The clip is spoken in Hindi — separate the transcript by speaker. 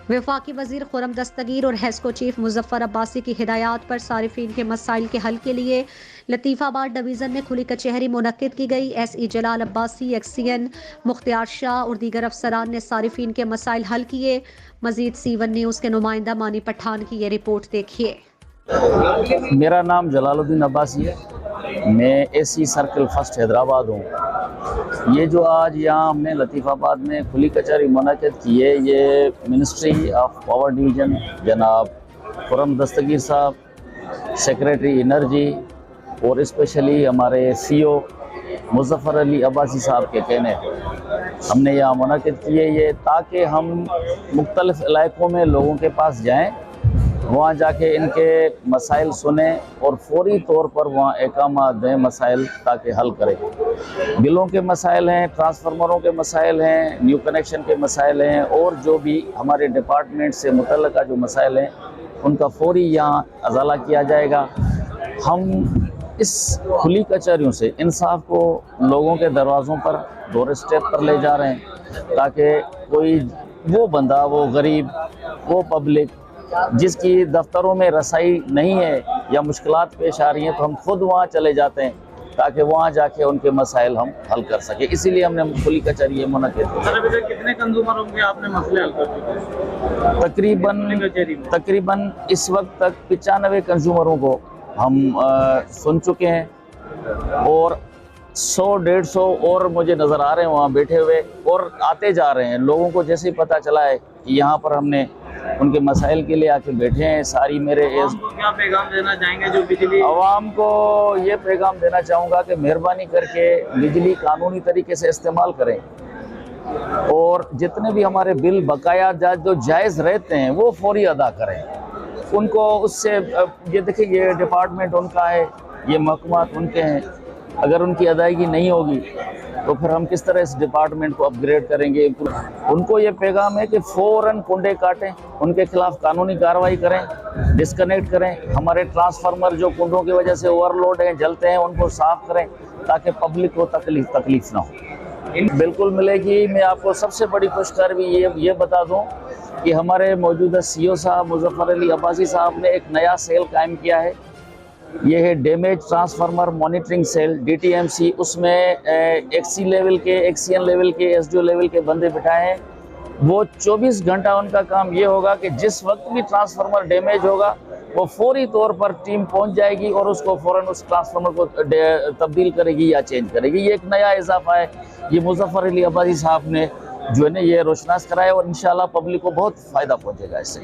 Speaker 1: वफाकी वजीर खुर्रम दस्तगीर और हेस्को चीफ मुजफ्फर अब्बासी की हिदायत पर सारिफीन के मसाइल के हल के लिए लतीफ़ाबाद डिवीज़न में खुली कचहरी मुनक्किद की गई। SE जलाल अब्बासी, XCN मुख्तियार शाह और दीगर अफसरान ने सारिफीन के मसाइल हल किए। मजीद C1 न्यूज़ के नुमाइंदा मानी पठान की ये रिपोर्ट देखिए।
Speaker 2: मेरा नाम जलालुद्दीन अब्बासी है। मैं SE सर्कल फर्स्ट हैदराबाद हूँ। ये जो आज यहाँ हमने लतीफ़ाबाद में खुली कचहरी मुनक़्क़िद की है, ये मिनिस्ट्री ऑफ पावर डिवीज़न जनाब खुर्रम दस्तगीर साहब, सेक्रेटरी एनर्जी और स्पेशली हमारे CO मुज़फ़्फ़र अली अब्बासी साहब के कहने हमने यहाँ मुनक़्क़िद किए ये, ताकि हम मुख्तलिफ़ इलाक़ों में लोगों के पास जाएँ, वहाँ जाके इनके मसाइल सुने और फौरी तौर पर वहाँ एकामा दें मसाइल ताकि हल करें। बिलों के मसाइल हैं, ट्रांसफार्मरों के मसाइल हैं, न्यू कनेक्शन के मसाइल हैं और जो भी हमारे डिपार्टमेंट से मुतल्लिक़ा जो मसाइल हैं उनका फौरी यहाँ अज़ाला किया जाएगा। हम इस खुली कचहरियों से इंसाफ को लोगों के दरवाज़ों पर डोर स्टेप पर ले जा रहे हैं, ताकि कोई वो बंदा, वो गरीब, वो पब्लिक जिसकी दफ्तरों में रसाई नहीं है या मुश्किलात पेश आ रही हैं, तो हम खुद वहाँ चले जाते हैं ताकि वहाँ जाके उनके मसाइल हम हल कर सकें। इसीलिए हमने खुली कचहरी मुनक़्क़िद की।
Speaker 3: सर, अभी तक कितने कंज्यूमरों के आपने मसले हल कर चुके हैं?
Speaker 2: तकरीबन इस वक्त तक 95 कंज्यूमरों को हम सुन चुके हैं और 100-150 और मुझे नज़र आ रहे हैं वहाँ बैठे हुए और आते जा रहे हैं। लोगों को जैसे ही पता चला है कि यहाँ पर हमने उनके मसाइल के लिए आके बैठे हैं, सारी मेरे
Speaker 3: को क्या पैगाम देना चाहेंगे जो बिजली
Speaker 2: आवाम को? ये पैगाम देना चाहूँगा कि मेहरबानी करके बिजली कानूनी तरीके से इस्तेमाल करें और जितने भी हमारे बिल बकाया जो जायज़ रहते हैं वो फौरी अदा करें। उनको उससे ये देखिए, ये डिपार्टमेंट उनका है, ये महकमात उनके हैं, अगर उनकी अदायगी नहीं होगी तो फिर हम किस तरह इस डिपार्टमेंट को अपग्रेड करेंगे। उनको ये पैगाम है कि फ़ौरन कुंडे काटें, उनके खिलाफ कानूनी कार्रवाई करें, डिस्कनेक्ट करें। हमारे ट्रांसफार्मर जो कुंडों की वजह से ओवरलोड हैं, जलते हैं, उनको साफ़ करें ताकि पब्लिक को तकलीफ ना हो। बिल्कुल मिलेगी। मैं आपको सबसे बड़ी खुशखबरी ये बता दूं कि हमारे मौजूदा CO साहब मुज़फ़्फ़र अली अब्बासी साहब ने एक नया सेल कायम किया है। ये है damage transformer monitoring cell, DTMC। उसमें XC लेवल के, XCN लेवल के, SDO लेवल के बंदे बिठाए हैं। वो 24 घंटा उनका काम ये होगा कि जिस वक्त भी ट्रांसफार्मर डैमेज होगा वो फौरी तौर पर टीम पहुंच जाएगी और उसको फ़ौरन उस ट्रांसफार्मर को तब्दील करेगी या चेंज करेगी। ये एक नया इजाफा है, ये मुज़फ़्फ़र अली अब्बासी साहब ने जो है ना ये रोशनास कराया और इंशाल्लाह पब्लिक को बहुत फ़ायदा पहुंचेगा इससे।